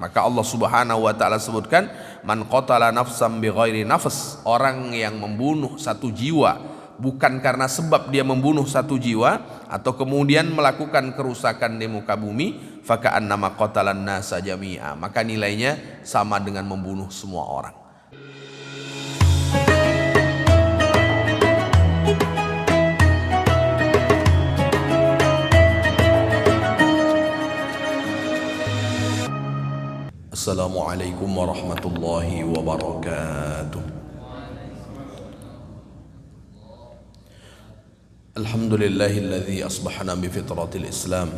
Maka Allah Subhanahu wa taala sebutkan, man qatala nafsan bighairi nafs, orang yang membunuh satu jiwa bukan karena sebab dia membunuh satu jiwa atau kemudian melakukan kerusakan di muka bumi, faka'annama qatalan nasa jami'a, maka nilainya sama dengan membunuh semua orang. Assalamualaikum warahmatullahi wabarakatuh. Alhamdulillahilladzi asbahna bi fitratil Islam,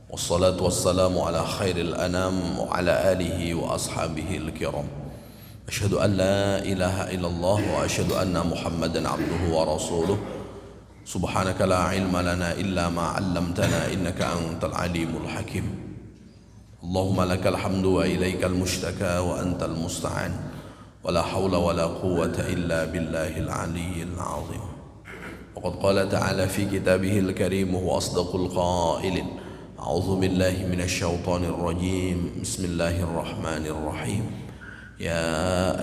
wassalatu wassalamu ala khairil anam wa ala alihi wa ashabihil kiram. Asyhadu an la ilaha illallah wa asyhadu anna Muhammadan abduhu wa rasuluh. Subhanaka la ilma lana illa ma 'allamtana innaka antal alimul hakim. Allahumma lakal hamdu wa ilaikal mushtaka wa antal musta'an wa la hawla wa la quwwata illa billahil aliyyil azim. Waqad qala ta'ala fi kitabihil karim wa asdaqul qailin, a'udzu billahi minasy syaithanir rajim, bismillahir rahmanir rahim. Ya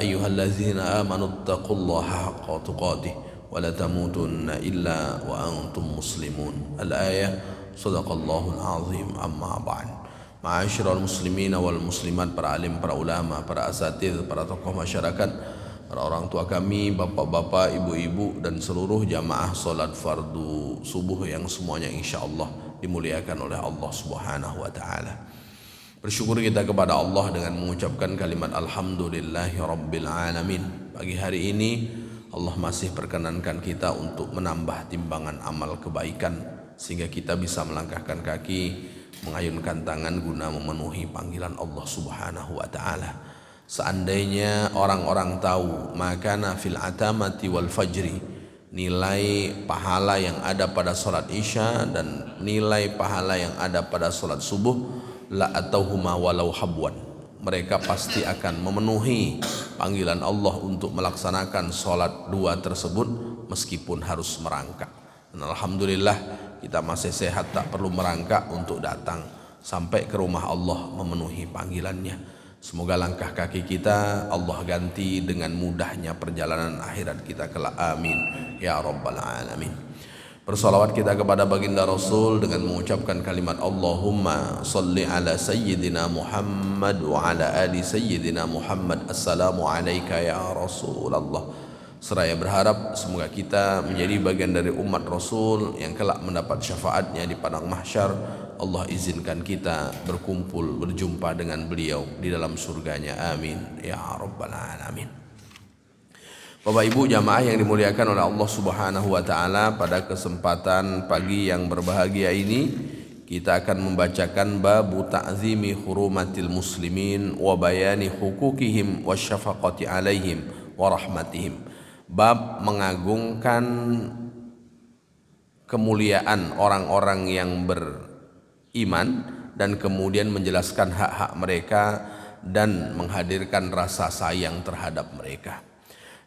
ayyuhalladzina amanu taqullaha haqqa tuqatih wa la tamutunna illa wa antum muslimun. Al-ayah, sadaqallahul azim. Amma ba'd. Ma'asyiral muslimin wal muslimat, para alim, para ulama, para asatidz, para tokoh masyarakat, para orang tua kami, bapak-bapak, ibu-ibu, dan seluruh jamaah salat fardu subuh yang semuanya insyaallah dimuliakan oleh Allah Subhanahu wa taala. Bersyukur kita kepada Allah dengan mengucapkan kalimat alhamdulillahi rabbil alamin. Pagi hari ini Allah masih perkenankan kita untuk menambah timbangan amal kebaikan sehingga kita bisa melangkahkan kaki, mengayunkan tangan guna memenuhi panggilan Allah Subhanahu wa taala. Seandainya orang-orang tahu makana fil atamati wal fajri, nilai pahala yang ada pada salat Isya dan nilai pahala yang ada pada salat subuh, la atauhuma walau habwan, mereka pasti akan memenuhi panggilan Allah untuk melaksanakan salat dua tersebut meskipun harus merangkak. Dan alhamdulillah kita masih sehat, tak perlu merangkak untuk datang sampai ke rumah Allah memenuhi panggilannya. Semoga langkah kaki kita Allah ganti dengan mudahnya perjalanan akhirat kita kelak. Amin ya rabbal alamin. Bersalawat kita kepada baginda Rasul dengan mengucapkan kalimat Allahumma salli ala sayyidina Muhammad wa ala ali sayyidina Muhammad. Assalamu alayka ya Rasulullah. Seraya berharap semoga kita menjadi bagian dari umat Rasul yang kelak mendapat syafaatnya di padang mahsyar. Allah izinkan kita berkumpul, berjumpa dengan beliau di dalam surganya. Amin ya rabbal alamin. Bapak Ibu jamaah yang dimuliakan oleh Allah Subhanahu wa taala, pada kesempatan pagi yang berbahagia ini kita akan membacakan babu ta'zimi hurumatil muslimin wa bayani hukukihim wa syafaqati alaihim wa rahmatihim. Bab mengagungkan kemuliaan orang-orang yang beriman dan kemudian menjelaskan hak-hak mereka dan menghadirkan rasa sayang terhadap mereka.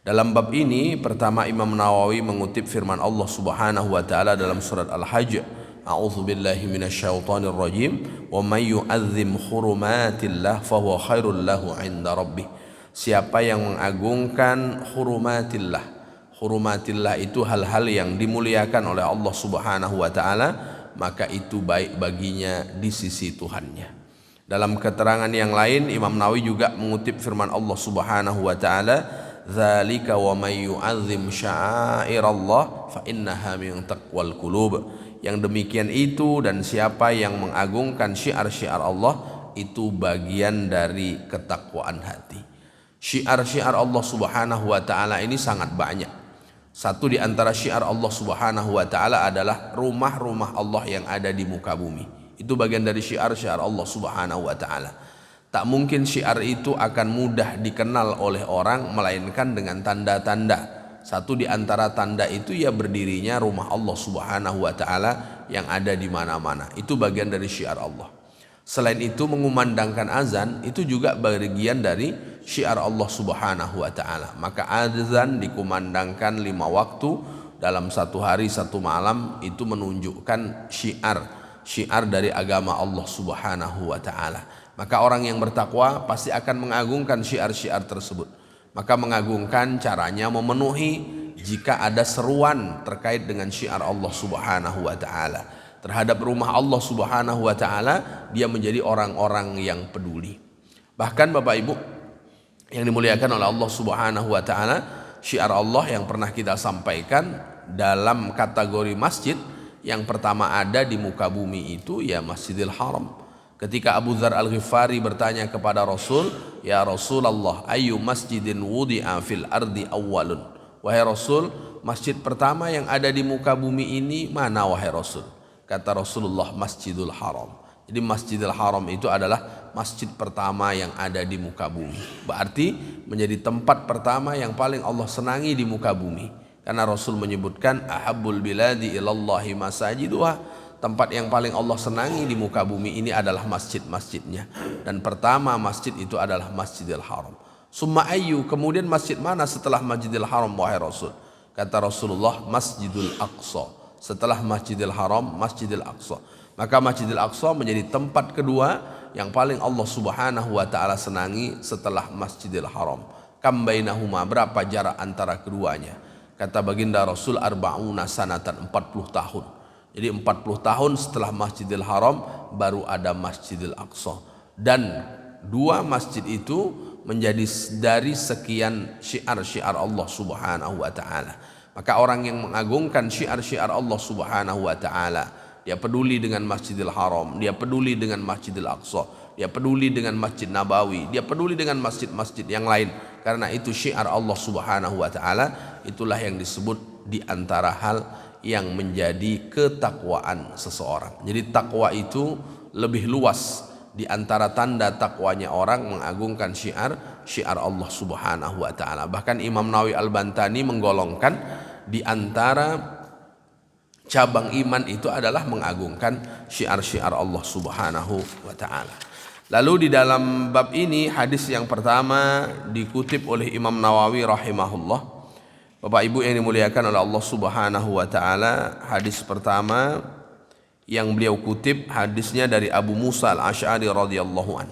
Dalam bab ini pertama Imam Nawawi mengutip firman Allah Subhanahu wa taala dalam surat Al-Hajj, a'udzu billahi minasyaitonir rajim, wa may yu'azzim hurumatillah fahuwa khairul lahu 'inda rabbih. Siapa yang mengagungkan hurumatillah, hurumatillah itu hal-hal yang dimuliakan oleh Allah Subhanahu wa taala, maka itu baik baginya di sisi Tuhannya. Dalam keterangan yang lain Imam Nawawi juga mengutip firman Allah Subhanahu wa taala, dzalika wa may yu'azzim sya'airallah fa innaha min taqwal qulub. Yang demikian itu, dan siapa yang mengagungkan syiar-syiar Allah, itu bagian dari ketakwaan hati. Syiar-syiar Allah Subhanahu wa taala ini sangat banyak. Satu di antara syiar Allah Subhanahu wa taala adalah rumah-rumah Allah yang ada di muka bumi. Itu bagian dari syiar-syiar Allah Subhanahu wa taala. Tak mungkin syiar itu akan mudah dikenal oleh orang melainkan dengan tanda-tanda. Satu di antara tanda itu ya berdirinya rumah Allah Subhanahu wa taala yang ada di mana-mana. Itu bagian dari syiar Allah. Selain itu mengumandangkan azan itu juga bagian dari syiar Allah Subhanahu wa taala. Maka azan dikumandangkan 5 waktu dalam satu hari satu malam, itu menunjukkan syiar dari agama Allah Subhanahu wa taala. Maka orang yang bertakwa pasti akan mengagungkan syiar-syiar tersebut. Maka mengagungkan caranya memenuhi jika ada seruan terkait dengan syiar Allah Subhanahu wa taala. Terhadap rumah Allah Subhanahu wa taala, dia menjadi orang-orang yang peduli. Bahkan Bapak Ibu yang dimuliakan oleh Allah Subhanahu wa taala, syiar Allah yang pernah kita sampaikan dalam kategori masjid yang pertama ada di muka bumi itu ya Masjidil Haram. Ketika Abu Dzar Al-Ghifari bertanya kepada Rasul, "Ya Rasulullah, ayu masjidin wudi'a fil ardi awwalun?" Wahai Rasul, masjid pertama yang ada di muka bumi ini mana wahai Rasul? Kata Rasulullah, Masjidul Haram. Jadi Masjidil Haram itu adalah masjid pertama yang ada di muka bumi. Berarti menjadi tempat pertama yang paling Allah senangi di muka bumi. Karena Rasul menyebutkan ahabbul biladi ilallahi masajiduha. Tempat yang paling Allah senangi di muka bumi ini adalah masjid-masjidnya. Dan pertama masjid itu adalah Masjidil Haram. Summa ayyu, kemudian masjid mana setelah Masjidil Haram wahai Rasul? Kata Rasulullah, Masjidul Aqsa. Setelah Masjidil Haram, Masjidil Aqsa. Maka Masjidil Aqsa menjadi tempat kedua yang paling Allah Subhanahu wa taala senangi setelah Masjidil Haram. Kam bainahuma, berapa jarak antara keduanya? Kata baginda Rasul, arba'una sanatan, 40 tahun. Jadi 40 tahun setelah Masjidil Haram baru ada Masjidil Aqsa. Dan dua masjid itu menjadi dari sekian syiar-syiar Allah Subhanahu wa taala. Maka orang yang mengagungkan syiar-syiar Allah Subhanahu wa taala, dia peduli dengan Masjidil Haram, dia peduli dengan Masjidil Aqsa, dia peduli dengan Masjid Nabawi, dia peduli dengan masjid-masjid yang lain. Karena itu syiar Allah Subhanahu wa taala, itulah yang disebut di antara hal yang menjadi ketakwaan seseorang. Jadi takwa itu lebih luas. Di antara tanda takwanya orang mengagungkan syiar Allah Subhanahu wa taala. Bahkan Imam Nawawi Al-Bantani menggolongkan di antara cabang iman itu adalah mengagungkan syiar-syiar Allah Subhanahu wa taala. Lalu di dalam bab ini hadis yang pertama dikutip oleh Imam Nawawi rahimahullah. Bapak Ibu yang dimuliakan oleh Allah Subhanahu wa taala, hadis pertama yang beliau kutip hadisnya dari Abu Musa Al-Asy'ari radhiyallahu an.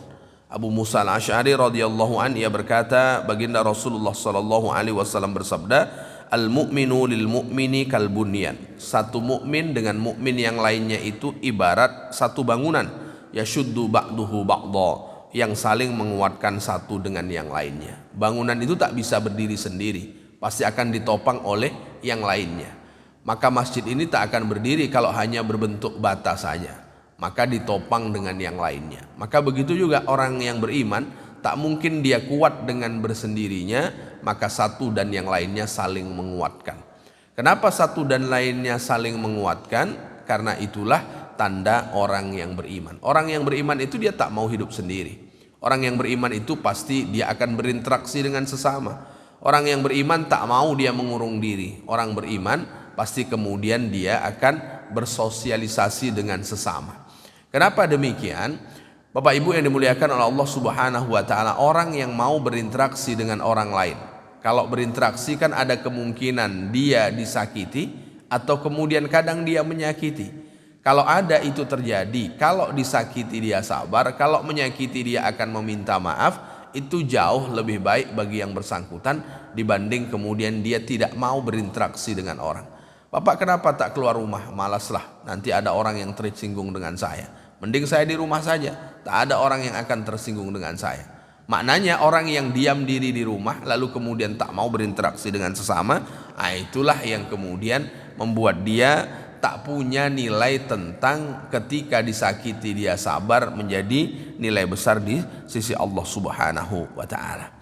Abu Musa Al-Asy'ari radhiyallahu an ia berkata, baginda Rasulullah sallallahu alaihi wasallam bersabda, "Al-mu'minu lil mu'mini kal bunyan." Satu mukmin dengan mukmin yang lainnya itu ibarat satu bangunan, yashuddu ba'duhu ba'dha, yang saling menguatkan satu dengan yang lainnya. Bangunan itu tak bisa berdiri sendiri, pasti akan ditopang oleh yang lainnya. Maka masjid ini tak akan berdiri kalau hanya berbentuk bata saja, maka ditopang dengan yang lainnya. Maka begitu juga orang yang beriman, tak mungkin dia kuat dengan bersendirinya, maka satu dan yang lainnya saling menguatkan. Kenapa satu dan lainnya saling menguatkan? Karena itulah tanda orang yang beriman. Orang yang beriman itu dia tak mau hidup sendiri. Orang yang beriman itu pasti dia akan berinteraksi dengan sesama. Orang yang beriman tak mau dia mengurung diri. Orang beriman pasti kemudian dia akan bersosialisasi dengan sesama. Kenapa demikian? Bapak Ibu yang dimuliakan oleh Allah Subhanahu wa taala, orang yang mau berinteraksi dengan orang lain, kalau berinteraksi kan ada kemungkinan dia disakiti atau kemudian kadang dia menyakiti. Kalau ada itu terjadi, kalau disakiti dia sabar, kalau menyakiti dia akan meminta maaf. Itu jauh lebih baik bagi yang bersangkutan dibanding kemudian dia tidak mau berinteraksi dengan orang. Bapak kenapa tak keluar rumah? Malaslah, nanti ada orang yang tersinggung dengan saya. Mending saya di rumah saja, tak ada orang yang akan tersinggung dengan saya. Maknanya orang yang diam diri di rumah lalu kemudian tak mau berinteraksi dengan sesama, itulah yang kemudian membuat dia tak punya nilai tentang ketika disakiti dia sabar, menjadi nilai besar di sisi Allah Subhanahu wa taala.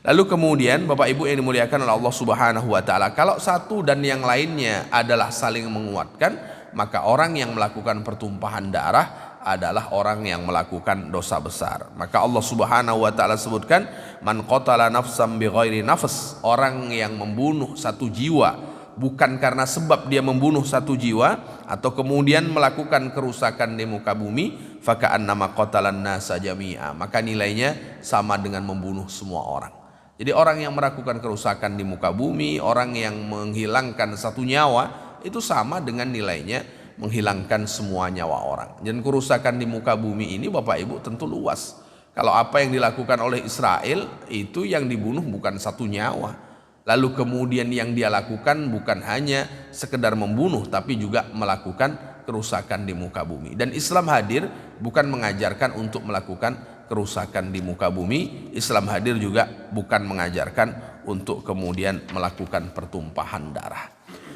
Lalu kemudian Bapak Ibu yang dimuliakan oleh Allah Subhanahu wa taala, kalau satu dan yang lainnya adalah saling menguatkan, maka orang yang melakukan pertumpahan darah adalah orang yang melakukan dosa besar. Maka Allah Subhanahu wa taala sebutkan, man qatala nafsan bighairi nafs, orang yang membunuh satu jiwa bukan karena sebab dia membunuh satu jiwa atau kemudian melakukan kerusakan di muka bumi, faka'annama qatalan nasa jami'a, maka nilainya sama dengan membunuh semua orang. Jadi orang yang melakukan kerusakan di muka bumi, orang yang menghilangkan satu nyawa, itu sama dengan nilainya menghilangkan semua nyawa orang. Dan kerusakan di muka bumi ini Bapak Ibu tentu luas. Kalau apa yang dilakukan oleh Israel itu yang dibunuh bukan satu nyawa. Lalu kemudian yang dia lakukan bukan hanya sekedar membunuh, tapi juga melakukan kerusakan di muka bumi. Dan Islam hadir bukan mengajarkan untuk melakukan kerusakan di muka bumi. Islam hadir juga bukan mengajarkan untuk kemudian melakukan pertumpahan darah.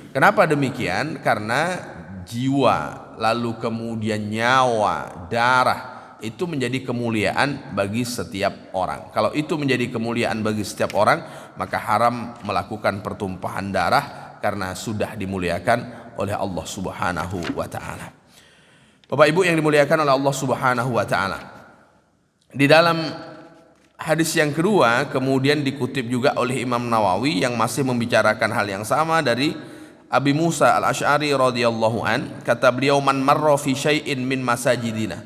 Kenapa demikian? Karena jiwa, lalu kemudian nyawa, darah, itu menjadi kemuliaan bagi setiap orang. Kalau itu menjadi kemuliaan bagi setiap orang, maka haram melakukan pertumpahan darah karena sudah dimuliakan oleh Allah Subhanahu wa taala. Bapak Ibu yang dimuliakan oleh Allah Subhanahu wa taala. Di dalam hadis yang kedua kemudian dikutip juga oleh Imam Nawawi yang masih membicarakan hal yang sama dari Abi Musa Al-Asy'ari radhiyallahu an, kata beliau, man marra fi syai'in min masajidina,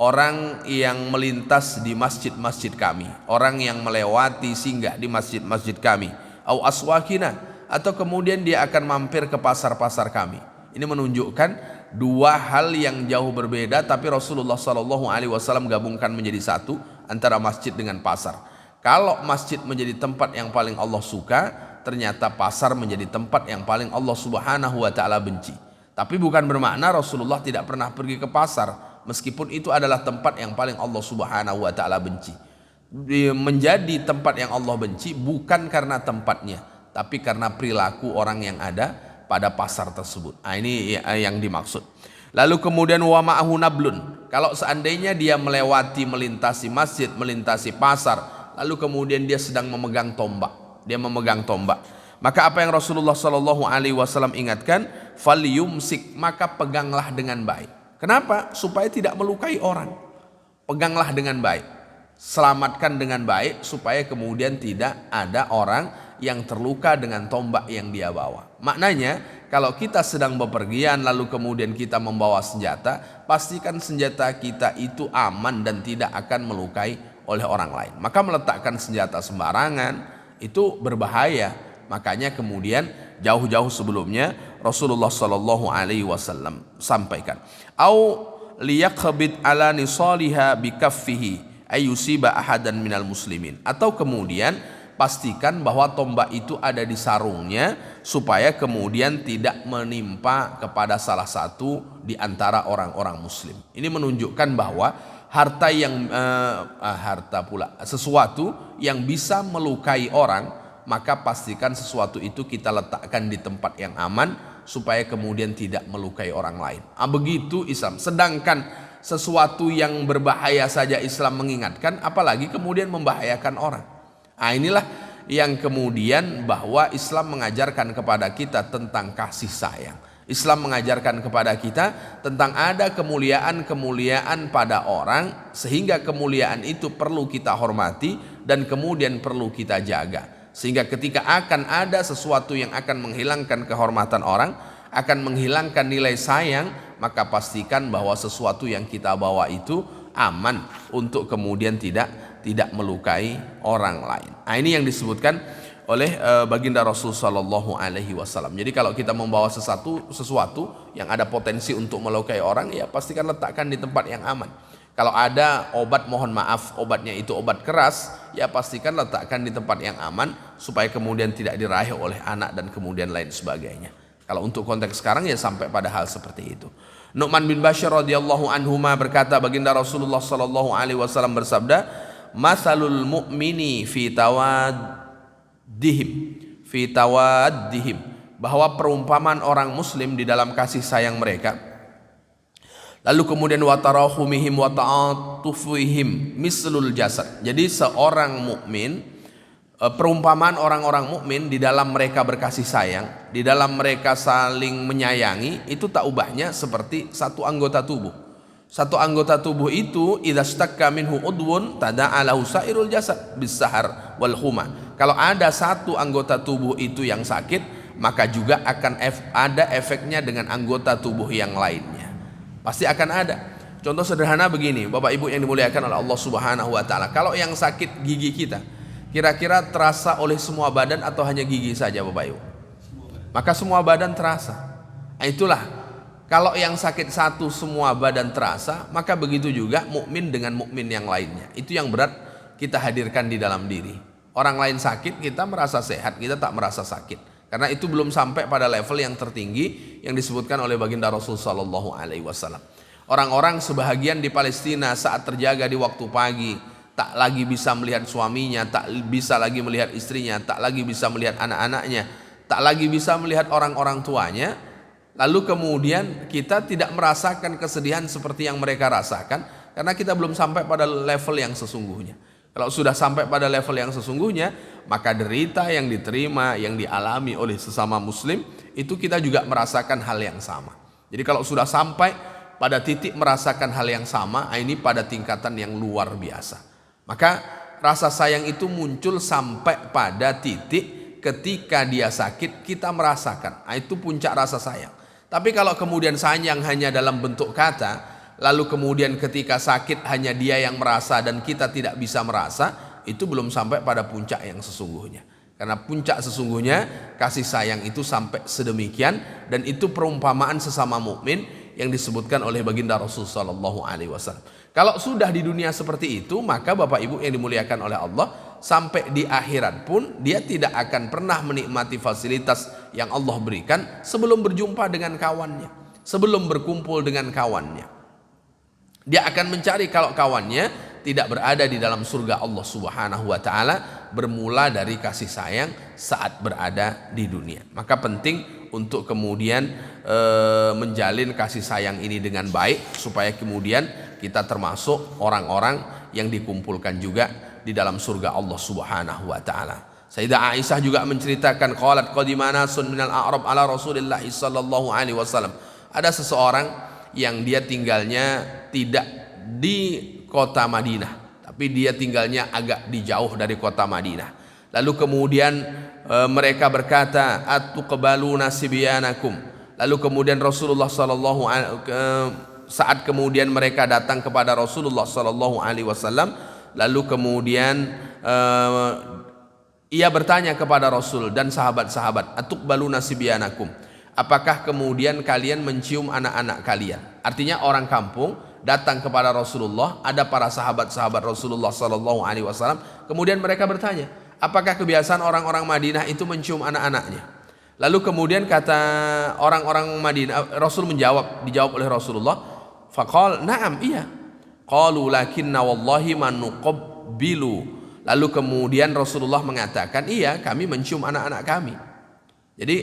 orang yang melintas di masjid-masjid kami, orang yang melewati singgah di masjid-masjid kami, au aswakina, atau kemudian dia akan mampir ke pasar-pasar kami. Ini menunjukkan dua hal yang jauh berbeda, tapi Rasulullah SAW gabungkan menjadi satu antara masjid dengan pasar. Kalau masjid menjadi tempat yang paling Allah suka, ternyata pasar menjadi tempat yang paling Allah Subhanahu wa taala benci. Tapi bukan bermakna Rasulullah tidak pernah pergi ke pasar, meskipun itu adalah tempat yang paling Allah Subhanahu wa taala benci. Menjadi tempat yang Allah benci bukan karena tempatnya, tapi karena perilaku orang yang ada pada pasar tersebut. Nah, ini yang dimaksud. Lalu kemudian wa ma'ahu nablun, kalau seandainya dia melewati, melintasi masjid, melintasi pasar, lalu kemudian dia sedang memegang tombak, maka apa yang Rasulullah SAW ingatkan, falyumsik, maka peganglah dengan baik. Kenapa? Supaya tidak melukai orang. Peganglah dengan baik, selamatkan dengan baik, supaya kemudian tidak ada orang yang terluka dengan tombak yang dia bawa. Maknanya, kalau kita sedang bepergian lalu kemudian kita membawa senjata, pastikan senjata kita itu aman dan tidak akan melukai oleh orang lain. Maka meletakkan senjata sembarangan itu berbahaya. Makanya kemudian jauh-jauh sebelumnya Rasulullah SAW sampaikan, au liyaqbid ala nisaliha bikaffihi ayusiba ahadan minal muslimin, atau kemudian pastikan bahwa tombak itu ada di sarungnya supaya kemudian tidak menimpa kepada salah satu di antara orang-orang muslim. Ini menunjukkan bahwa sesuatu yang bisa melukai orang, maka pastikan sesuatu itu kita letakkan di tempat yang aman supaya kemudian tidak melukai orang lain. Begitu Islam. Sedangkan sesuatu yang berbahaya saja Islam mengingatkan, apalagi kemudian membahayakan orang. Inilah yang kemudian bahwa Islam mengajarkan kepada kita tentang kasih sayang. Islam mengajarkan kepada kita tentang ada kemuliaan-kemuliaan pada orang, sehingga kemuliaan itu perlu kita hormati dan kemudian perlu kita jaga. Sehingga ketika akan ada sesuatu yang akan menghilangkan kehormatan orang, akan menghilangkan nilai sayang, maka pastikan bahwa sesuatu yang kita bawa itu aman untuk kemudian tidak melukai orang lain. Ini yang disebutkan oleh baginda Rasul sallallahu alaihi wasallam. Jadi kalau kita membawa sesuatu yang ada potensi untuk melukai orang, ya pastikan letakkan di tempat yang aman. Kalau ada obat, mohon maaf, obatnya itu obat keras, ya pastikan letakkan di tempat yang aman supaya kemudian tidak diraih oleh anak dan kemudian lain sebagainya. Kalau untuk konteks sekarang ya sampai pada hal seperti itu. Nu'man bin Bashir radhiyallahu anhuma berkata, baginda Rasulullah sallallahu alaihi wasallam bersabda, "Masalul mu'mini fi tawaddihim, bahwa perumpamaan orang muslim di dalam kasih sayang mereka, lalu kemudian wa tarahumihim wa ta'atufihim mislul jasad." Jadi seorang mukmin, perumpamaan orang-orang mukmin di dalam mereka berkasih sayang, di dalam mereka saling menyayangi, itu tak ubahnya seperti satu anggota tubuh. Satu anggota tubuh itu idza stakka minhu udwun tada'a lahu sairul jasad bis-sahar wal huma. Kalau ada satu anggota tubuh itu yang sakit, maka juga akan ada efeknya dengan anggota tubuh yang lainnya. Pasti akan ada. Contoh sederhana begini, Bapak Ibu yang dimuliakan oleh Allah Subhanahu wa taala. Kalau yang sakit gigi kita, kira-kira terasa oleh semua badan atau hanya gigi saja, Bapak Ibu? Maka semua badan terasa. Itulah Kalau yang sakit satu semua badan terasa, maka begitu juga mukmin dengan mukmin yang lainnya. Itu yang berat kita hadirkan di dalam diri. Orang lain sakit, kita merasa sehat, kita tak merasa sakit. Karena itu belum sampai pada level yang tertinggi yang disebutkan oleh baginda Rasul sallallahu alaihi wasallam. Orang-orang sebahagian di Palestina saat terjaga di waktu pagi, tak lagi bisa melihat suaminya, tak bisa lagi melihat istrinya, tak lagi bisa melihat anak-anaknya, tak lagi bisa melihat orang-orang tuanya. Lalu kemudian kita tidak merasakan kesedihan seperti yang mereka rasakan karena kita belum sampai pada level yang sesungguhnya. Kalau sudah sampai pada level yang sesungguhnya, maka derita yang diterima, yang dialami oleh sesama muslim, itu kita juga merasakan hal yang sama. Jadi kalau sudah sampai pada titik merasakan hal yang sama, ini pada tingkatan yang luar biasa. Maka rasa sayang itu muncul sampai pada titik ketika dia sakit kita merasakan. Itu puncak rasa sayang. Tapi kalau kemudian sayang hanya dalam bentuk kata, lalu kemudian ketika sakit hanya dia yang merasa dan kita tidak bisa merasa, itu belum sampai pada puncak yang sesungguhnya. Karena puncak sesungguhnya kasih sayang itu sampai sedemikian, dan itu perumpamaan sesama mukmin yang disebutkan oleh baginda Rasul sallallahu alaihi wasallam. Kalau sudah di dunia seperti itu, maka Bapak Ibu yang dimuliakan oleh Allah, sampai di akhirat pun dia tidak akan pernah menikmati fasilitas yang Allah berikan sebelum berjumpa dengan kawannya, sebelum berkumpul dengan kawannya. Dia akan mencari kalau kawannya tidak berada di dalam surga Allah Subhanahu wa taala, bermula dari kasih sayang saat berada di dunia. Maka penting untuk kemudian menjalin kasih sayang ini dengan baik, supaya kemudian kita termasuk orang-orang yang dikumpulkan juga di dalam surga Allah Subhanahu wa taala. Sayyidah Aisyah juga menceritakan, qalat qadimana sun minal a'rab ala Rasulillah sallallahu alaihi wasallam. Ada seseorang yang dia tinggalnya tidak di kota Madinah, tapi dia tinggalnya agak di jauh dari kota Madinah. Lalu kemudian mereka berkata, atuqbaluna sibyanakum. Lalu kemudian Rasulullah sallallahu saat kemudian mereka datang kepada Rasulullah sallallahu alaihi wasallam, lalu kemudian ia bertanya kepada Rasul dan sahabat-sahabat, atuqbaluna sibyanakum, apakah kemudian kalian mencium anak-anak kalian? Artinya orang kampung datang kepada Rasulullah, ada para sahabat-sahabat Rasulullah sallallahu alaihi wasallam, kemudian mereka bertanya, apakah kebiasaan orang-orang Madinah itu mencium anak-anaknya? Lalu kemudian kata orang-orang Madinah, Rasul dijawab oleh Rasulullah, faqal na'am, iya. Qalu lakinna wallahi man nuqabbilu. Lalu kemudian Rasulullah mengatakan, iya, kami mencium anak-anak kami. Jadi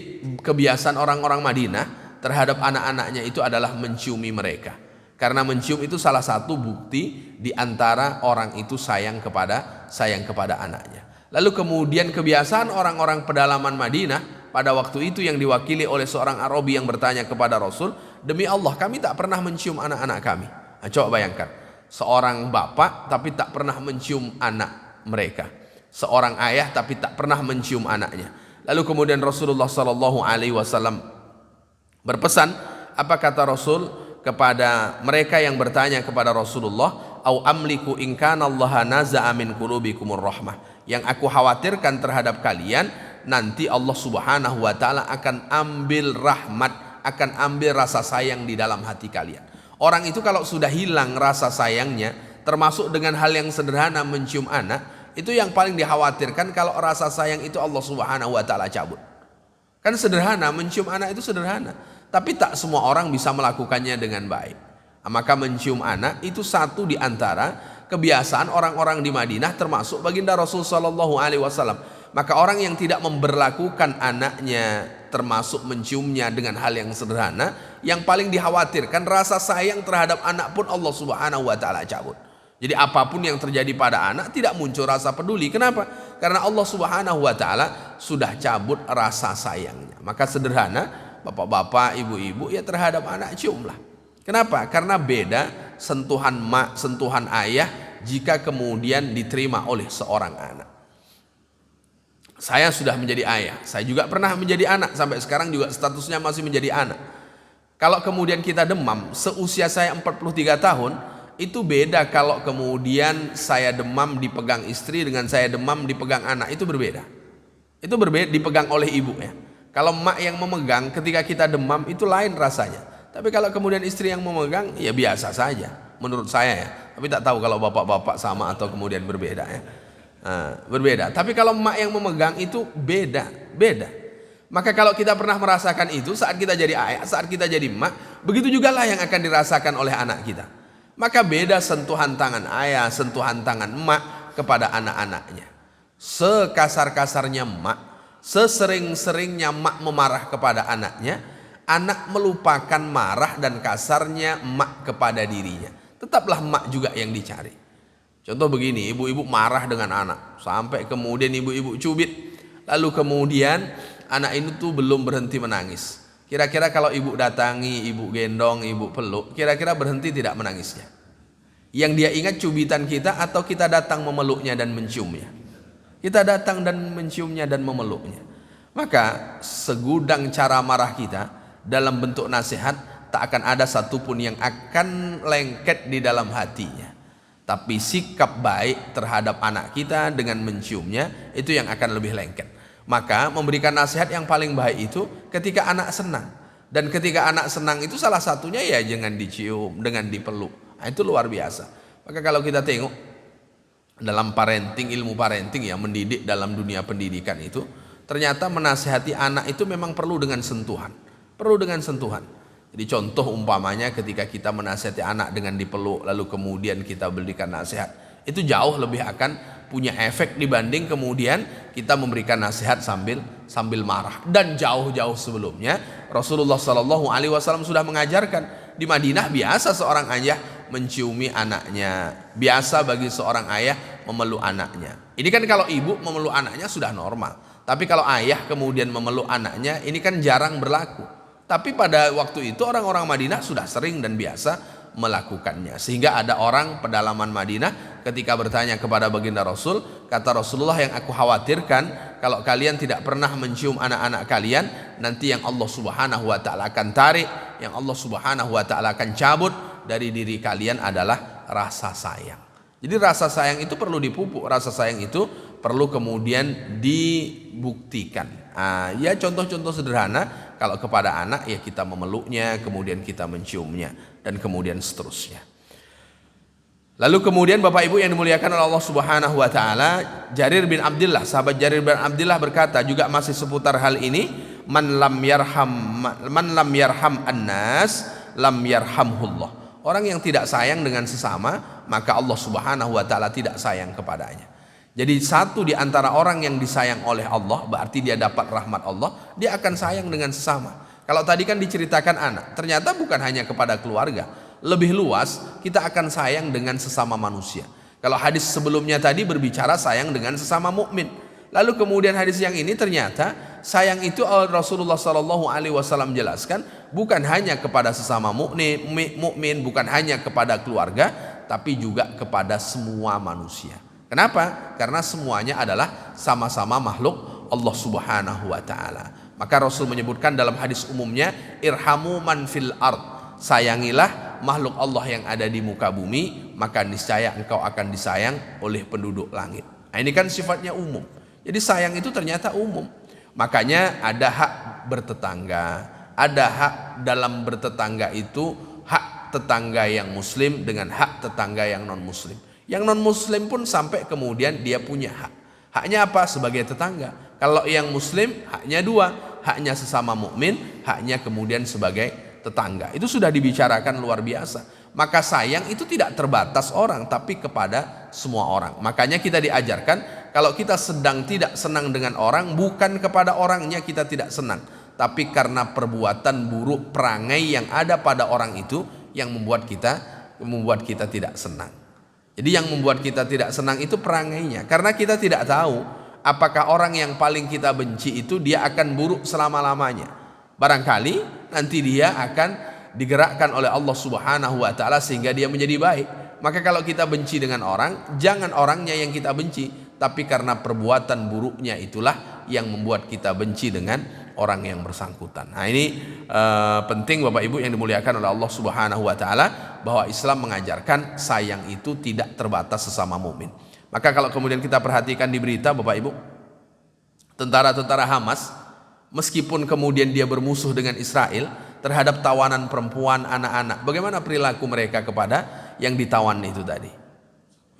kebiasaan orang-orang Madinah terhadap anak-anaknya itu adalah menciumi mereka. Karena mencium itu salah satu bukti di antara orang itu sayang kepada anaknya. Lalu kemudian kebiasaan orang-orang pedalaman Madinah pada waktu itu yang diwakili oleh seorang Arabi yang bertanya kepada Rasul, demi Allah kami tak pernah mencium anak-anak kami. Nah, coba bayangkan, seorang bapak tapi tak pernah mencium anak mereka, seorang ayah tapi tak pernah mencium anaknya. Lalu kemudian Rasulullah sallallahu alaihi wasallam berpesan, apa kata Rasul kepada mereka yang bertanya kepada Rasulullah, au amliku in kana Allah naza'a min qulubikumur rahmah, yang aku khawatirkan terhadap kalian, nanti Allah Subhanahu wa taala akan ambil rahmat, akan ambil rasa sayang di dalam hati kalian. Orang itu kalau sudah hilang rasa sayangnya, termasuk dengan hal yang sederhana mencium anak, itu yang paling dikhawatirkan kalau rasa sayang itu Allah Subhanahu wa taala cabut. Kan sederhana, mencium anak itu sederhana, tapi tak semua orang bisa melakukannya dengan baik. Maka mencium anak itu satu di antara kebiasaan orang-orang di Madinah, termasuk baginda Rasul sallallahu alaihi wasallam. Maka orang yang tidak memberlakukan anaknya termasuk menciumnya dengan hal yang sederhana, yang paling dikhawatirkan rasa sayang terhadap anak pun Allah Subhanahu wa taala cabut. Jadi apapun yang terjadi pada anak tidak muncul rasa peduli. Kenapa? Karena Allah Subhanahu wa taala sudah cabut rasa sayangnya. Maka sederhana, bapak-bapak, ibu-ibu, ya terhadap anak ciumlah. Kenapa? Karena beda sentuhan mak, sentuhan ayah jika kemudian diterima oleh seorang anak. Saya sudah menjadi ayah, saya juga pernah menjadi anak, sampai sekarang juga statusnya masih menjadi anak. Kalau kemudian kita demam, seusia saya 43 tahun, itu beda kalau kemudian saya demam dipegang istri dengan saya demam dipegang anak, itu berbeda. Itu berbeda dipegang oleh ibu ya. Kalau emak yang memegang ketika kita demam itu lain rasanya. Tapi kalau kemudian istri yang memegang, ya biasa saja menurut saya ya. Tapi tak tahu kalau bapak-bapak sama atau kemudian berbeda ya. Berbeda. Tapi kalau emak yang memegang itu beda. Maka kalau kita pernah merasakan itu saat kita jadi ayah, saat kita jadi emak, begitu juga lah yang akan dirasakan oleh anak kita. Maka beda sentuhan tangan ayah, sentuhan tangan emak kepada anak-anaknya. Sekasar-kasarnya emak, sesering-seringnya emak memarah kepada anaknya, anak melupakan marah dan kasarnya emak kepada dirinya. Tetaplah emak juga yang dicari. Contoh begini, ibu-ibu marah dengan anak, sampai kemudian ibu-ibu cubit, lalu kemudian anak ini tuh belum berhenti menangis. Kira-kira kalau ibu datangi, ibu gendong, ibu peluk, kira-kira berhenti tidak menangisnya? Yang dia ingat cubitan kita atau kita datang memeluknya dan menciumnya? Kita datang dan menciumnya dan memeluknya. Maka segudang cara marah kita dalam bentuk nasihat, tak akan ada satupun yang akan lengket di dalam hatinya. Tapi sikap baik terhadap anak kita dengan menciumnya, itu yang akan lebih lengket. Maka memberikan nasihat yang paling baik itu ketika anak senang. Dan ketika anak senang itu salah satunya ya jangan dicium, dengan dipeluk. Nah, itu luar biasa. Maka kalau kita tengok dalam parenting, ilmu parenting yang mendidik dalam dunia pendidikan itu, ternyata menasihati anak itu memang perlu dengan sentuhan. Perlu dengan sentuhan. Jadi contoh umpamanya ketika kita menasihati anak dengan dipeluk, lalu kemudian kita berikan nasihat, itu jauh lebih akan punya efek dibanding kemudian kita memberikan nasihat sambil marah. Dan jauh-jauh sebelumnya Rasulullah SAW sudah mengajarkan, di Madinah biasa seorang ayah menciumi anaknya, biasa bagi seorang ayah memeluk anaknya. Ini kan kalau ibu memeluk anaknya sudah normal. Tapi kalau ayah kemudian memeluk anaknya, ini kan jarang berlaku. Tapi pada waktu itu orang-orang Madinah sudah sering dan biasa melakukannya. Sehingga ada orang pedalaman Madinah ketika bertanya kepada baginda Rasul, kata Rasulullah, yang aku khawatirkan kalau kalian tidak pernah mencium anak-anak kalian, nanti yang Allah Subhanahu wa taala akan tarik, yang Allah Subhanahu wa taala akan cabut dari diri kalian adalah rasa sayang. Jadi rasa sayang itu perlu dipupuk, rasa sayang itu perlu kemudian dibuktikan. Ya contoh-contoh sederhana, kalau kepada anak ya kita memeluknya, kemudian kita menciumnya, dan kemudian seterusnya. Lalu kemudian Bapak Ibu yang dimuliakan oleh Allah Subhanahu wa taala, Jarir bin Abdullah, sahabat Jarir bin Abdullah berkata juga masih seputar hal ini, man lam yarham annas lam yarhamhullah. Orang yang tidak sayang dengan sesama, maka Allah Subhanahu wa taala tidak sayang kepadanya. Jadi satu di antara orang yang disayang oleh Allah, berarti dia dapat rahmat Allah, dia akan sayang dengan sesama. Kalau tadi kan diceritakan anak, ternyata bukan hanya kepada keluarga, lebih luas kita akan sayang dengan sesama manusia. Kalau hadis sebelumnya tadi berbicara sayang dengan sesama mukmin, lalu kemudian hadis yang ini ternyata sayang itu Rasulullah SAW jelaskan bukan hanya kepada sesama mukmin, bukan hanya kepada keluarga, tapi juga kepada semua manusia. Kenapa? Karena semuanya adalah sama-sama makhluk Allah Subhanahu wa taala. Maka Rasul menyebutkan dalam hadis umumnya, irhamu man fil ard, sayangilah makhluk Allah yang ada di muka bumi, maka niscaya engkau akan disayang oleh penduduk langit. Nah, ini kan sifatnya umum. Jadi sayang itu ternyata umum. Makanya ada hak bertetangga, ada hak dalam bertetangga itu, hak tetangga yang muslim dengan hak tetangga yang non muslim. Yang non muslim pun sampai kemudian dia punya hak. Haknya apa? Sebagai tetangga. Kalau yang muslim haknya dua, haknya sesama mukmin, haknya kemudian sebagai tetangga. Itu sudah dibicarakan luar biasa. Maka sayang itu tidak terbatas orang, tapi kepada semua orang. Makanya kita diajarkan, kalau kita sedang tidak senang dengan orang, bukan kepada orangnya kita tidak senang, tapi karena perbuatan buruk, perangai yang ada pada orang itu yang membuat kita tidak senang. Jadi yang membuat kita tidak senang itu perangainya, karena kita tidak tahu apakah orang yang paling kita benci itu dia akan buruk selama-lamanya. Barangkali nanti dia akan digerakkan oleh Allah Subhanahu wa taala sehingga dia menjadi baik. Maka kalau kita benci dengan orang, jangan orangnya yang kita benci, tapi karena perbuatan buruknya itulah yang membuat kita benci dengan orang yang bersangkutan. Nah, ini penting Bapak Ibu yang dimuliakan oleh Allah Subhanahu wa taala, bahwa Islam mengajarkan sayang itu tidak terbatas sesama mukmin. Maka kalau kemudian kita perhatikan di berita Bapak Ibu, tentara-tentara Hamas meskipun kemudian dia bermusuh dengan Israel, terhadap tawanan perempuan, anak-anak. Bagaimana perilaku mereka kepada yang ditawan itu tadi?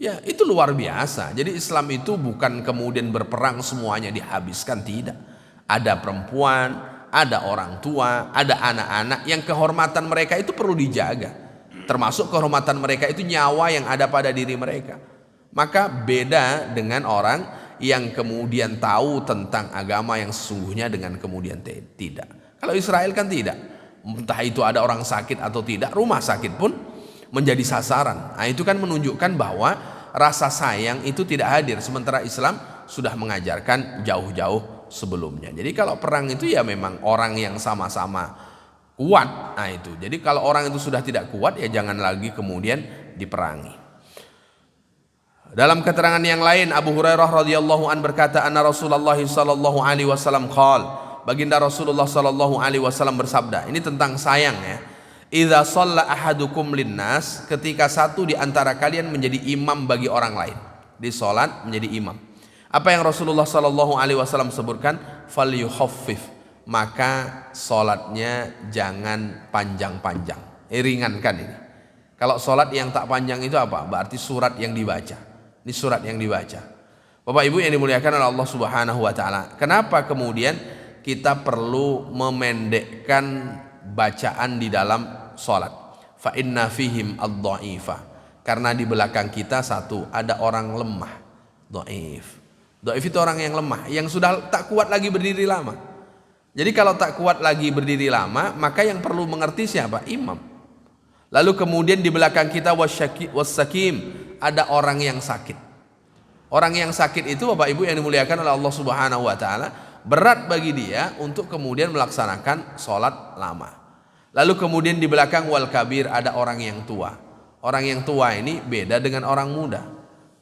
Ya, itu luar biasa. Jadi Islam itu bukan kemudian berperang semuanya dihabiskan, tidak. Ada perempuan, ada orang tua, ada anak-anak yang kehormatan mereka itu perlu dijaga. Termasuk kehormatan mereka itu nyawa yang ada pada diri mereka. Maka beda dengan orang yang kemudian tahu tentang agama yang sesungguhnya dengan kemudian tidak. Kalau Israel kan tidak. Entah itu ada orang sakit atau tidak, rumah sakit pun menjadi sasaran. Nah, itu kan menunjukkan bahwa rasa sayang itu tidak hadir, sementara Islam sudah mengajarkan jauh-jauh sebelumnya. Jadi kalau perang itu ya memang orang yang sama-sama kuat. Nah itu. Jadi kalau orang itu sudah tidak kuat ya jangan lagi kemudian diperangi. Dalam keterangan yang lain, Abu Hurairah radhiyallahu an berkata, anna Rasulullah sallallahu alaihi wasallam qala, baginda Rasulullah sallallahu alaihi wasallam bersabda. Ini tentang sayang ya. Idza shalla ahadukum linnas, ketika satu di antara kalian menjadi imam bagi orang lain. Di salat menjadi imam. Apa yang Rasulullah sallallahu alaihi wasallam sebutkan? Falyukhaffif, maka salatnya jangan panjang-panjang. Ringankan ini. Kalau salat yang tak panjang itu apa? Berarti surat yang dibaca. Ini surat yang dibaca. Bapak Ibu yang dimuliakan oleh Allah Subhanahu wa taala. Kenapa kemudian kita perlu memendekkan bacaan di dalam salat? Fa inna fihim ad-dha'ifa, karena di belakang kita satu ada orang lemah. Dhaif. Dhaif itu orang yang lemah, yang sudah tak kuat lagi berdiri lama. Jadi kalau tak kuat lagi berdiri lama, maka yang perlu mengerti siapa? Imam. Lalu kemudian di belakang kita wassakim, ada orang yang sakit. Orang yang sakit itu Bapak Ibu yang dimuliakan oleh Allah Subhanahu wa taala, berat bagi dia untuk kemudian melaksanakan salat lama. Lalu kemudian di belakang wal kabir, ada orang yang tua. Orang yang tua ini beda dengan orang muda.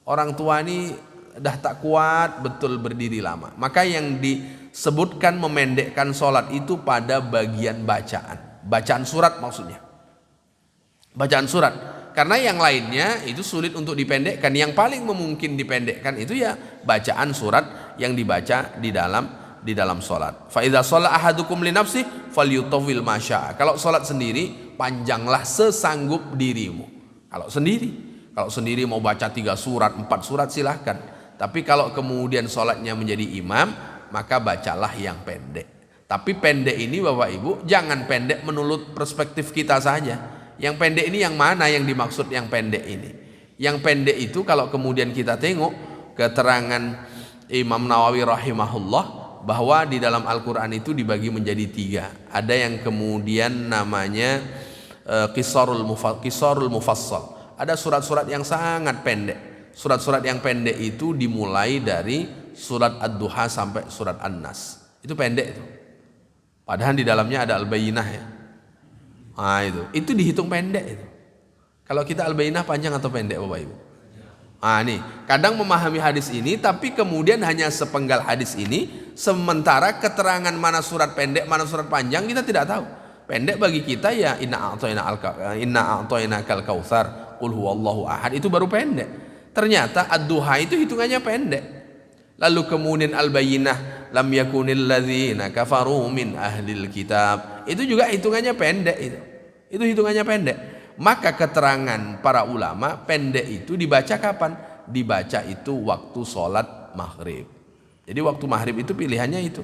Orang tua ini dah tak kuat betul berdiri lama. Maka yang disebutkan memendekkan sholat itu pada bagian bacaan. Bacaan surat maksudnya. Bacaan surat. Karena yang lainnya itu sulit untuk dipendekkan. Yang paling memungkin dipendekkan itu ya bacaan surat yang dibaca di dalam sholat. Fa idza shalla ahadukum li nafsi falyutawwil ma syaa. Kalau sholat sendiri panjanglah sesanggup dirimu. Kalau sendiri mau baca 3 surat, 4 surat silahkan. Tapi kalau kemudian sholatnya menjadi imam, maka bacalah yang pendek. Tapi pendek ini Bapak Ibu jangan pendek menurut perspektif kita saja. Yang pendek ini yang mana yang dimaksud yang pendek ini? Yang pendek itu kalau kemudian kita tengok keterangan Imam Nawawi rahimahullah, bahwa di dalam Al-Quran itu dibagi menjadi 3. Ada yang kemudian namanya qisarul mufassal. Ada surat-surat yang sangat pendek. Surat-surat yang pendek itu dimulai dari surat Ad-Duha sampai surat An-Nas. Itu pendek itu. Padahal di dalamnya ada Al-Bayyinah ya. Nah itu dihitung pendek itu. Kalau kita Al-Bayyinah panjang atau pendek Bapak Ibu? Ah nih, kadang memahami hadis ini tapi kemudian hanya sepenggal hadis ini, sementara keterangan mana surat pendek, mana surat panjang kita tidak tahu. Pendek bagi kita ya inna a'tainakal kautsar, qul huwallahu ahad, itu baru pendek. Ternyata ad-duha itu hitungannya pendek. Lalu kemudian al-bayyinah lam yakunil ladzina kafaru min ahlil kitab, itu juga hitungannya pendek itu. Itu hitungannya pendek. Maka keterangan para ulama pendek itu dibaca kapan? Dibaca itu waktu sholat maghrib. Jadi waktu maghrib itu pilihannya itu.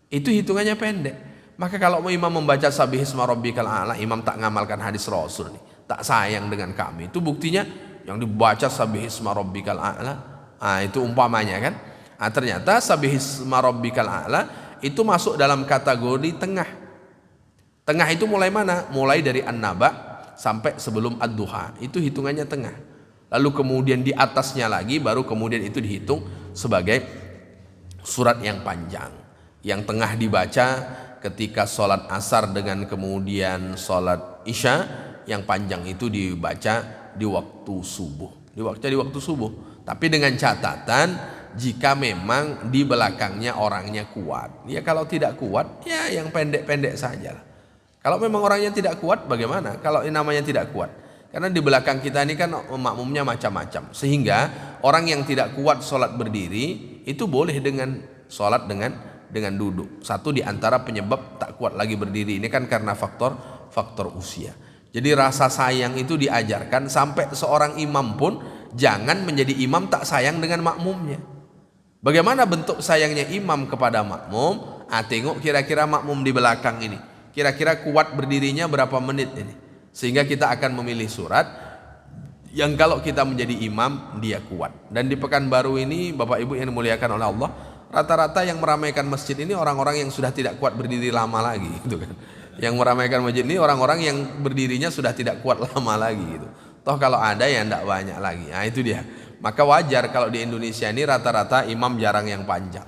Itu hitungannya pendek. Maka kalau imam membaca Sabbihisma rabbikal a'la, imam tak ngamalkan hadis Rasul nih, tak sayang dengan kami. Itu buktinya yang dibaca Sabbihisma rabbikal a'la. Nah, itu umpamanya kan. Nah, ternyata Sabbihisma rabbikal a'la itu masuk dalam kategori tengah. Tengah itu mulai mana? Mulai dari An-Naba sampai sebelum Ad-Duha, itu hitungannya tengah. Lalu kemudian di atasnya lagi baru kemudian itu dihitung sebagai surat yang panjang. Yang tengah dibaca ketika sholat asar dengan kemudian sholat isya, yang panjang itu dibaca di waktu subuh. Di waktu subuh. Tapi dengan catatan jika memang di belakangnya orangnya kuat. Ya kalau tidak kuat ya yang pendek-pendek sajalah. Kalau memang orangnya tidak kuat bagaimana? Kalau namanya tidak kuat. Karena di belakang kita ini kan makmumnya macam-macam. Sehingga orang yang tidak kuat sholat berdiri itu boleh dengan sholat dengan dengan duduk. Satu di antara penyebab tak kuat lagi berdiri ini kan karena faktor usia. Jadi rasa sayang itu diajarkan sampai seorang imam pun jangan menjadi imam tak sayang dengan makmumnya. Bagaimana bentuk sayangnya imam kepada makmum? Tengok kira-kira makmum di belakang ini, kira-kira kuat berdirinya berapa menit ini, sehingga kita akan memilih surat yang kalau kita menjadi imam dia kuat. Dan di Pekanbaru ini Bapak Ibu yang dimuliakan oleh Allah, rata-rata yang meramaikan masjid ini orang-orang yang sudah tidak kuat berdiri lama lagi gitu kan. Yang meramaikan masjid ini orang-orang yang berdirinya sudah tidak kuat lama lagi gitu. Toh kalau ada ya tidak banyak lagi. Nah itu dia. Maka wajar kalau di Indonesia ini rata-rata imam jarang yang panjang.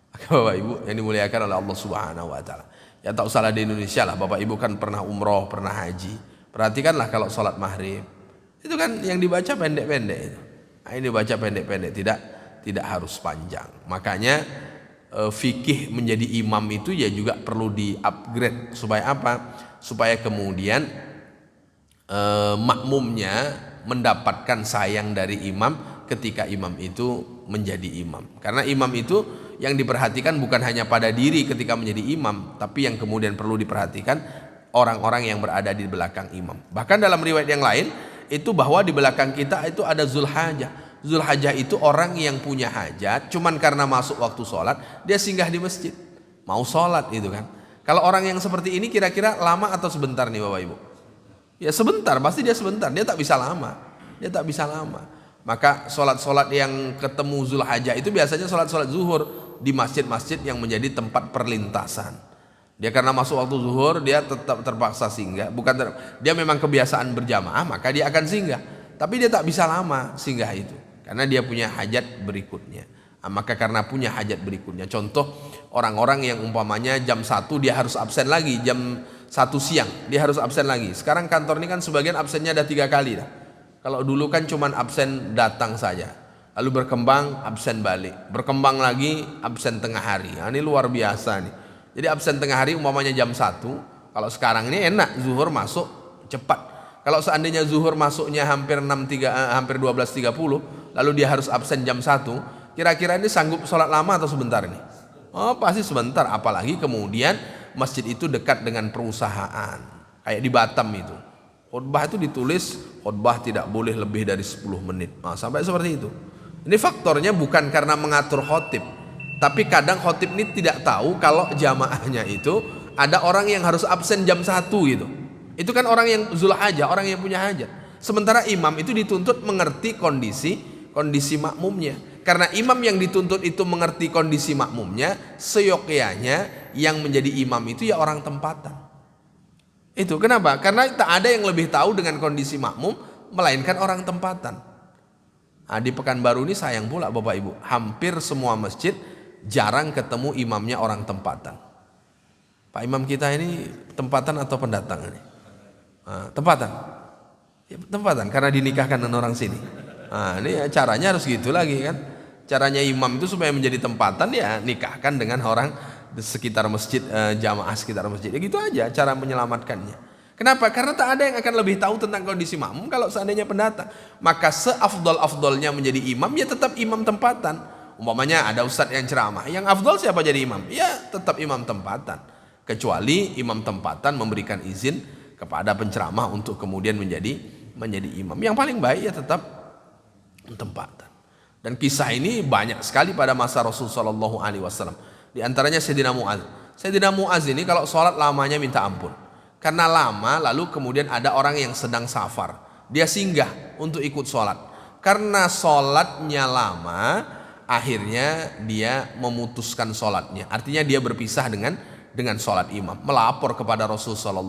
Maka Bapak Ibu yang dimuliakan oleh Allah Subhanahu wa taala. Ya tak usahlah di Indonesia lah, Bapak Ibu kan pernah umroh, pernah haji. Perhatikanlah kalau sholat maghrib, itu kan yang dibaca pendek-pendek itu. Nah, ini dibaca pendek-pendek, tidak harus panjang. Makanya fikih menjadi imam itu ya juga perlu di-upgrade supaya apa? Supaya kemudian makmumnya mendapatkan sayang dari imam ketika imam itu menjadi imam. Karena imam itu yang diperhatikan bukan hanya pada diri ketika menjadi imam, tapi yang kemudian perlu diperhatikan orang-orang yang berada di belakang imam. Bahkan dalam riwayat yang lain itu bahwa di belakang kita itu ada Zulhajah. Zulhajah itu orang yang punya hajat, cuman karena masuk waktu sholat dia singgah di masjid, mau sholat itu kan. Kalau orang yang seperti ini kira-kira lama atau sebentar nih Bapak Ibu? Ya sebentar, pasti dia sebentar, dia tak bisa lama. Maka sholat-sholat yang ketemu Zulhajah itu biasanya sholat-sholat zuhur di masjid-masjid yang menjadi tempat perlintasan. Dia karena masuk waktu zuhur dia tetap terpaksa singgah, dia memang kebiasaan berjamaah maka dia akan singgah, tapi dia tak bisa lama singgah itu karena dia punya hajat berikutnya. Maka karena punya hajat berikutnya, contoh orang-orang yang umpamanya jam 1 dia harus absen lagi, jam 1 siang dia harus absen lagi. Sekarang kantor ini kan sebagian absennya ada 3 kali dah. Kalau dulu kan cuman absen datang saja, lalu berkembang absen balik, berkembang lagi absen tengah hari. Nah, ini luar biasa nih. Jadi absen tengah hari umpamanya jam 1, kalau sekarang ini enak zuhur masuk cepat. Kalau seandainya zuhur masuknya hampir 12.30, lalu dia harus absen jam 1, kira-kira ini sanggup sholat lama atau sebentar nih? Oh pasti sebentar, apalagi kemudian masjid itu dekat dengan perusahaan. Kayak di Batam itu, khutbah itu ditulis khutbah tidak boleh lebih dari 10 menit. Nah, sampai seperti itu. Ini faktornya bukan karena mengatur khotib, tapi kadang khotib ini tidak tahu kalau jamaahnya itu ada orang yang harus absen jam 1 gitu. Itu kan orang yang Zulhajah, orang yang punya hajat. Sementara imam itu dituntut mengerti kondisi makmumnya. Karena imam yang dituntut itu mengerti kondisi makmumnya, seyogyanya yang menjadi imam itu ya orang tempatan. Itu kenapa? Karena tak ada yang lebih tahu dengan kondisi makmum melainkan orang tempatan. Nah, di Pekanbaru ini sayang pula Bapak Ibu, hampir semua masjid jarang ketemu imamnya orang tempatan. Pak imam kita ini tempatan atau pendatang ini? Tempatan. Ya, tempatan karena dinikahkan dengan orang sini. Nah, ini ya, caranya harus gitu lagi kan. Caranya imam itu supaya menjadi tempatan ya nikahkan dengan orang di sekitar masjid, jamaah sekitar masjid. Ya gitu aja cara menyelamatkannya. Kenapa? Karena tak ada yang akan lebih tahu tentang kondisi makmum kalau seandainya pendatang. Maka seafdol-afdolnya menjadi imam ya tetap imam tempatan. Umpamanya ada ustadz yang ceramah, yang afdol siapa jadi imam? Ya tetap imam tempatan. Kecuali imam tempatan memberikan izin kepada penceramah untuk kemudian menjadi imam. Yang paling baik ya tetap tempatan. Dan kisah ini banyak sekali pada masa Rasulullah SAW. Di antaranya Sayyidina Mu'adz. Sayyidina Mu'adz ini kalau sholat lamanya minta ampun. Karena lama lalu kemudian ada orang yang sedang safar. Dia singgah untuk ikut sholat. Karena sholatnya lama, akhirnya dia memutuskan sholatnya. Artinya dia berpisah dengan sholat imam. Melapor kepada Rasulullah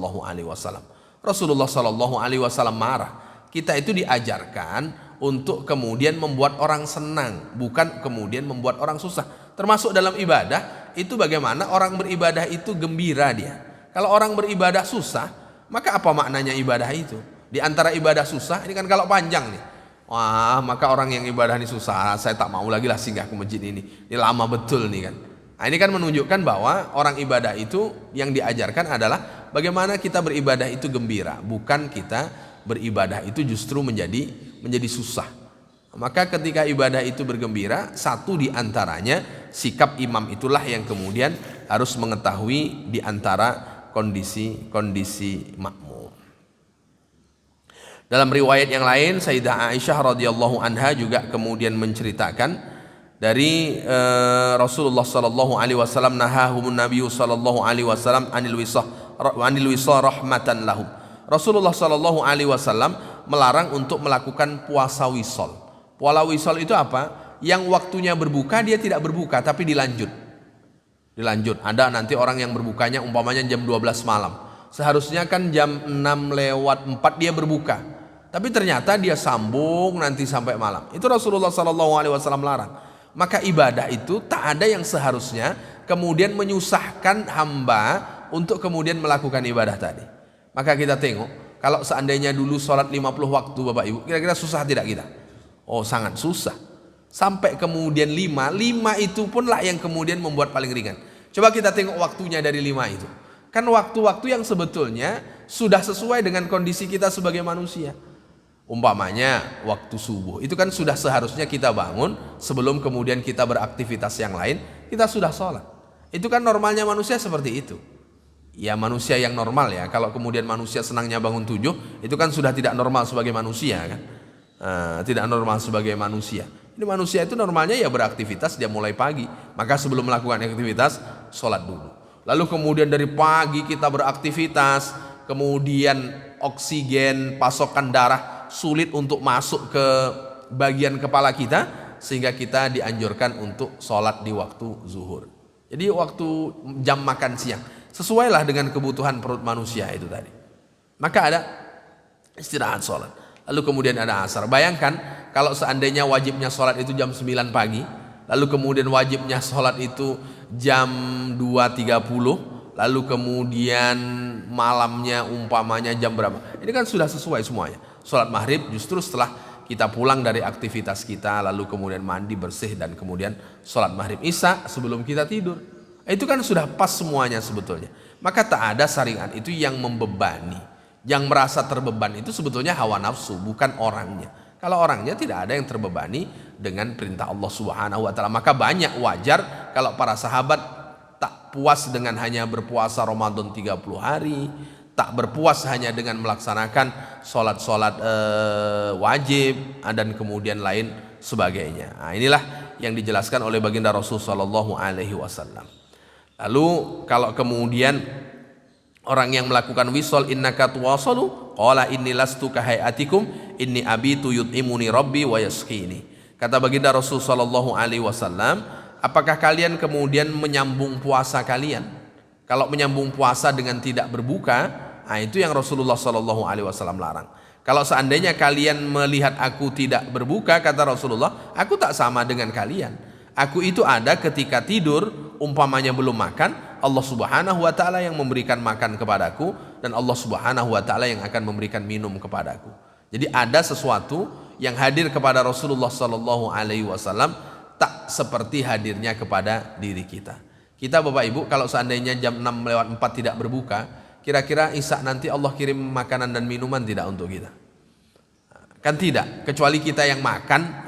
SAW. Rasulullah SAW marah. Kita itu diajarkan untuk kemudian membuat orang senang, bukan kemudian membuat orang susah. Termasuk dalam ibadah itu bagaimana orang beribadah itu gembira dia. Kalau orang beribadah susah, maka apa maknanya ibadah itu? Di antara ibadah susah, ini kan kalau panjang nih. Wah, maka orang yang ibadah ini susah, saya tak mau lagi lah singgah ke masjid ini. Ini lama betul nih kan. Nah, ini kan menunjukkan bahwa orang ibadah itu yang diajarkan adalah bagaimana kita beribadah itu gembira, bukan kita beribadah itu justru menjadi susah. Maka ketika ibadah itu bergembira, satu di antaranya sikap imam itulah yang kemudian harus mengetahui di antara kondisi-kondisi makmum. Dalam riwayat yang lain, Sayyidah Aisyah radhiyallahu anha juga kemudian menceritakan dari Rasulullah sallallahu alaihi wasallam, nahahumun nabiyyu sallallahu alaihi wasallam anil wisah rahmatan lahum. Rasulullah sallallahu alaihi wasallam melarang untuk melakukan puasa wisol. Puasa wisol itu apa? Yang waktunya berbuka dia tidak berbuka tapi dilanjut. Ada nanti orang yang berbukanya umpamanya jam 12 malam. Seharusnya kan jam 6:04 dia berbuka. Tapi ternyata dia sambung nanti sampai malam. Itu Rasulullah SAW larang. Maka ibadah itu tak ada yang seharusnya kemudian menyusahkan hamba untuk kemudian melakukan ibadah tadi. Maka kita tengok, kalau seandainya dulu sholat 50 waktu Bapak Ibu, kira-kira susah tidak kita? Oh sangat susah. Sampai kemudian 5 itu pun lah yang kemudian membuat paling ringan. Coba kita tengok waktunya dari 5 itu. Kan waktu-waktu yang sebetulnya sudah sesuai dengan kondisi kita sebagai manusia. Umpamanya waktu subuh, itu kan sudah seharusnya kita bangun sebelum kemudian kita beraktivitas yang lain, kita sudah sholat. Itu kan normalnya manusia seperti itu. Ya manusia yang normal ya. Kalau kemudian manusia senangnya bangun 7, itu kan sudah tidak normal sebagai manusia kan. Tidak normal sebagai manusia. Ini manusia itu normalnya ya beraktivitas, dia mulai pagi. Maka sebelum melakukan aktivitas, sholat dulu. Lalu kemudian dari pagi kita beraktivitas, kemudian oksigen, pasokan darah sulit untuk masuk ke bagian kepala kita, sehingga kita dianjurkan untuk sholat di waktu zuhur. Jadi waktu jam makan siang, sesuailah dengan kebutuhan perut manusia itu tadi. Maka ada istirahat sholat. Lalu kemudian ada asar. Bayangkan kalau seandainya wajibnya sholat itu jam 9 pagi, lalu kemudian wajibnya sholat itu jam 2.30, lalu kemudian malamnya umpamanya jam berapa. Ini kan sudah sesuai semuanya. Sholat maghrib justru setelah kita pulang dari aktivitas kita, lalu kemudian mandi bersih dan kemudian sholat maghrib. Isya sebelum kita tidur. Itu kan sudah pas semuanya sebetulnya. Maka tak ada syariat itu yang membebani. Yang merasa terbeban itu sebetulnya hawa nafsu, bukan orangnya. Kalau orangnya tidak ada yang terbebani dengan perintah Allah Subhanahu wa taala. Maka banyak wajar kalau para sahabat tak puas dengan hanya berpuasa Ramadan 30 hari, tak berpuas hanya dengan melaksanakan sholat-sholat wajib dan kemudian lain sebagainya. Nah, inilah yang dijelaskan oleh baginda Rasul sallallahu alaihi wasallam. Lalu kalau kemudian orang yang melakukan wisol, innaka tuwasalu qala inni lastu kahayatikum inni abitu yut'imuni rabbi wa yasqini. Kata baginda Rasul sallallahu alaihi wasallam, apakah kalian kemudian menyambung puasa kalian? Kalau menyambung puasa dengan tidak berbuka, nah itu yang Rasulullah sallallahu alaihi wasallam larang. Kalau seandainya kalian melihat aku tidak berbuka, kata Rasulullah, aku tak sama dengan kalian. Aku itu ada ketika tidur, umpamanya belum makan, Allah Subhanahu wa taala yang memberikan makan kepadaku, dan Allah Subhanahu wa taala yang akan memberikan minum kepadaku. Jadi ada sesuatu yang hadir kepada Rasulullah sallallahu alaihi wasallam tak seperti hadirnya kepada diri kita. Kita Bapak Ibu kalau seandainya jam 6:04 tidak berbuka, kira-kira Isya nanti Allah kirim makanan dan minuman tidak untuk kita? Kan tidak, kecuali kita yang makan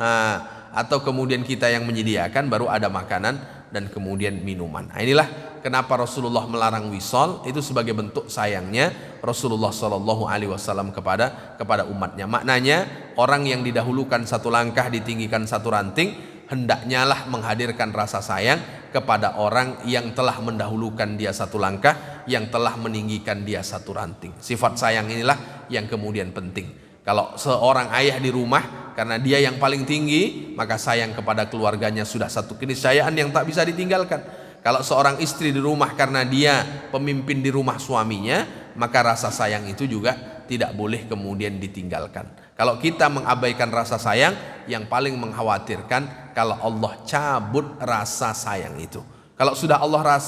atau kemudian kita yang menyediakan, baru ada makanan dan kemudian minuman. Nah, inilah kenapa Rasulullah melarang wisol, itu sebagai bentuk sayangnya Rasulullah Shallallahu Alaihi Wasallam kepada umatnya. Maknanya orang yang didahulukan satu langkah ditinggikan satu ranting, hendaknya lah menghadirkan rasa sayang kepada orang yang telah mendahulukan dia satu langkah, yang telah meninggikan dia satu ranting. Sifat sayang inilah yang kemudian penting. Kalau seorang ayah di rumah karena dia yang paling tinggi, maka sayang kepada keluarganya sudah satu keniscayaan yang tak bisa ditinggalkan. Kalau seorang istri di rumah karena dia pemimpin di rumah suaminya, maka rasa sayang itu juga tidak boleh kemudian ditinggalkan. Kalau kita mengabaikan rasa sayang, yang paling mengkhawatirkan kalau Allah cabut rasa sayang itu. Kalau sudah Allah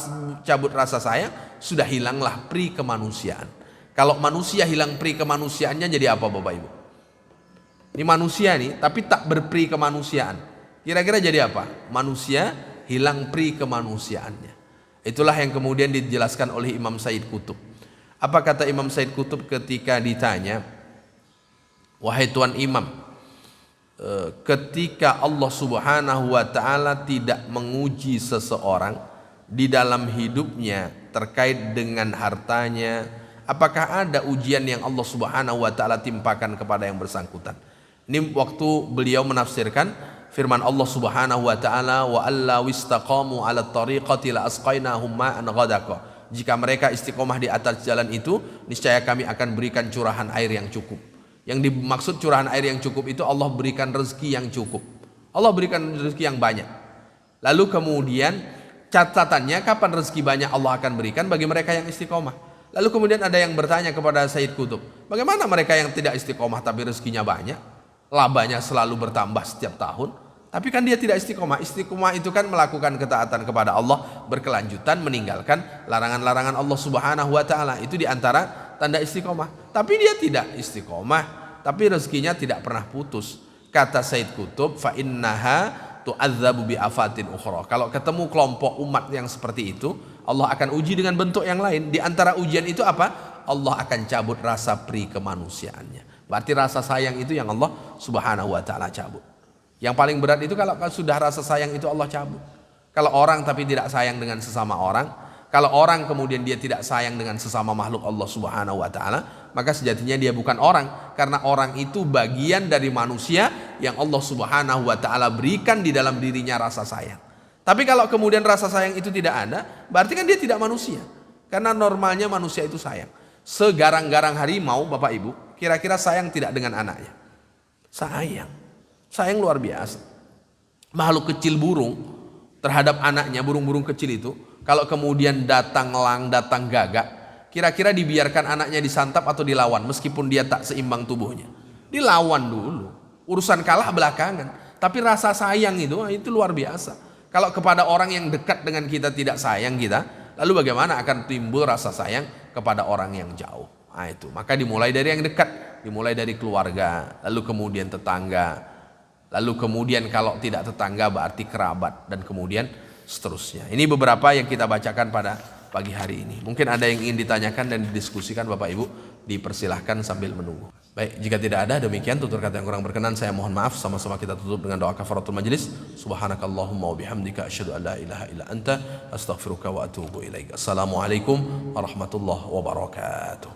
cabut rasa sayang, sudah hilanglah pri kemanusiaan. Kalau manusia hilang pri kemanusiaannya jadi apa Bapak Ibu? Ini manusia nih, tapi tak berpri kemanusiaan. Kira-kira jadi apa? Manusia hilang pri kemanusiaannya. Itulah yang kemudian dijelaskan oleh Imam Said Qutb. Apa kata Imam Said Qutb ketika ditanya, wahai Tuan Imam, ketika Allah Subhanahu wa taala tidak menguji seseorang di dalam hidupnya terkait dengan hartanya, apakah ada ujian yang Allah Subhanahu wa taala timpakan kepada yang bersangkutan? Ini waktu beliau menafsirkan firman Allah Subhanahu wa taala, wa alla wistaqamu 'ala tariqati la asqainahum ma'an ghadaqa. Jika mereka istiqomah di atas jalan itu, niscaya kami akan berikan curahan air yang cukup. Yang dimaksud curahan air yang cukup itu Allah berikan rezeki yang cukup. Allah berikan rezeki yang banyak. Lalu kemudian catatannya kapan rezeki banyak Allah akan berikan bagi mereka yang istiqomah. Lalu kemudian ada yang bertanya kepada Sayyid Qutb, bagaimana mereka yang tidak istiqomah tapi rezekinya banyak, labanya selalu bertambah setiap tahun, tapi kan dia tidak istiqomah. Istiqomah itu kan melakukan ketaatan kepada Allah berkelanjutan, meninggalkan larangan-larangan Allah Subhanahu wa taala. Itu diantara tanda istiqomah. Tapi dia tidak istiqomah, tapi rezekinya tidak pernah putus. Kata Sayyid Qutb, fa innaha tu'adzabu bi afatin ukhra. Kalau ketemu kelompok umat yang seperti itu, Allah akan uji dengan bentuk yang lain. Di antara ujian itu apa? Allah akan cabut rasa pri kemanusiaannya. Berarti rasa sayang itu yang Allah Subhanahu wa taala cabut. Yang paling berat itu kalau sudah rasa sayang itu Allah cabut. Kalau orang tapi tidak sayang dengan sesama orang, kalau orang kemudian dia tidak sayang dengan sesama makhluk Allah Subhanahu wa taala, maka sejatinya dia bukan orang, karena orang itu bagian dari manusia yang Allah Subhanahu wa taala berikan di dalam dirinya rasa sayang. Tapi kalau kemudian rasa sayang itu tidak ada, berarti kan dia tidak manusia. Karena normalnya manusia itu sayang. Segarang-garang harimau, Bapak Ibu, kira-kira sayang tidak dengan anaknya? Sayang. Sayang luar biasa. Makhluk kecil burung terhadap anaknya, burung-burung kecil itu, kalau kemudian datang elang, datang gagak, kira-kira dibiarkan anaknya disantap atau dilawan meskipun dia tak seimbang tubuhnya? Dilawan dulu. Urusan kalah belakangan. Tapi rasa sayang itu luar biasa. Kalau kepada orang yang dekat dengan kita tidak sayang kita, lalu bagaimana akan timbul rasa sayang kepada orang yang jauh? Nah itu, maka dimulai dari yang dekat, dimulai dari keluarga, lalu kemudian tetangga, lalu kemudian kalau tidak tetangga berarti kerabat, dan kemudian seterusnya. Ini beberapa yang kita bacakan pada pagi hari ini. Mungkin ada yang ingin ditanyakan dan didiskusikan, Bapak Ibu, dipersilahkan sambil menunggu. Baik, jika tidak ada, demikian tutur kata yang kurang berkenan saya mohon maaf. Sama-sama kita tutup dengan doa kafaratul majelis. Subhanakallahumma wa bihamdika asyhadu an la ilaha illa anta astaghfiruka wa atubu ilaik. Assalamualaikum warahmatullahi wabarakatuh.